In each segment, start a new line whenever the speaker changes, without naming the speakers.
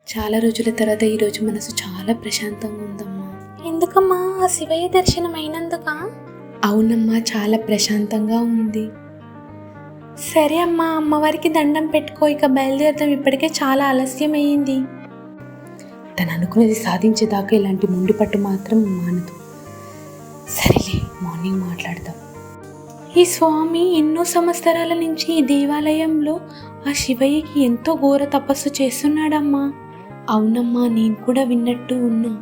చాలా రోజుల తర్వాత ఈరోజు మనసు చాలా ప్రశాంతంగా ఉందమ్మా. ఎందుకమ్మా? ఆ శివయ్య దర్శనం అయినందుక? అవునమ్మా, చాలా ప్రశాంతంగా ఉంది. సరే అమ్మా, అమ్మవారికి దండం పెట్టుకో, ఇక బయలుదేరుతాం. ఇప్పటికే చాలా ఆలస్యం అయ్యింది. తను అనుకున్నది సాధించేదాకా ఇలాంటి మొండి పట్టు మాత్రం మానదు. సరేలే, మార్నింగ్ మాట్లాడదాం. ఈ స్వామి ఎన్నో సంవత్సరాల నుంచి ఈ దేవాలయంలో ఆ శివయ్యకి ఎంతో ఘోర తపస్సు చేస్తున్నాడమ్మా. అవునమ్మా, నేను కూడా విన్నట్టు ఉన్నా.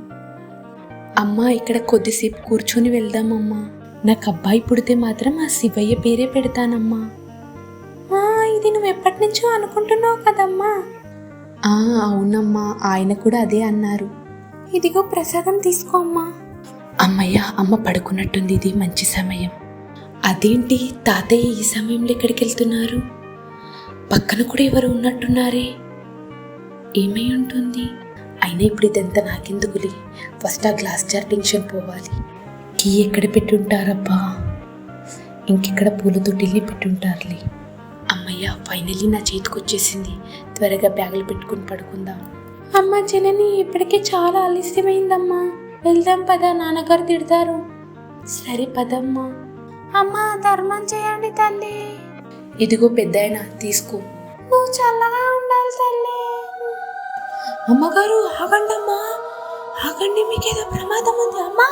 అమ్మా, ఇక్కడ కొద్దిసేపు కూర్చొని వెళ్దామమ్మా. నాకు అబ్బాయి పుడితే మాత్రం ఆ శివయ్య పేరే పెడతానమ్మా. ఇది నువ్వు ఎప్పటి నుంచో అనుకుంటున్నావు కదమ్మా? అవునమ్మా, ఆయన కూడా అదే అన్నారు. ఇదిగో ప్రసాదం తీసుకో అమ్మా. అమ్మయ్య, అమ్మ పడుకున్నట్టుంది, ఇది మంచి సమయం. అదేంటి తాతయ్య ఈ సమయంలో ఎక్కడికి వెళ్తున్నారు? పక్కన కూడా ఎవరు ఉన్నట్టున్నారే, ఏమై ఉంటుంది? అయినా ఇప్పుడు ఇదంతా నాకెందుకులే, ఫస్ట్ ఆ గ్లాస్ జార్ టెన్షన్ పోవాలి. కీ ఎక్కడ పెట్టుంటారబ్బా? ఇంకెక్కడ పూల తొట్టిల్ని పెట్టుంటారులే. అమ్మయ్య, ఫైనల్లీ నా చేతికి వచ్చేసింది. త్వరగా బ్యాగులు పెట్టుకుని పడుకుందాం. అమ్మ జనని, ఇప్పటికే చాలా ఆలస్యమైందమ్మా. వెళ్దాం పదా, నాన్నగారు తిడతారు. సరే పదమ్మా. అమ్మా, ధర్మం చేయండి తల్లి. ఇదిగో పెద్దాయన, తీసుకో. నువ్వు చల్లగా ఉండాలి తల్లి. అమ్మగారు ఆగండమ్మా, ఆగండి, మీకేదో ప్రమాదం ఉంది. అమ్మా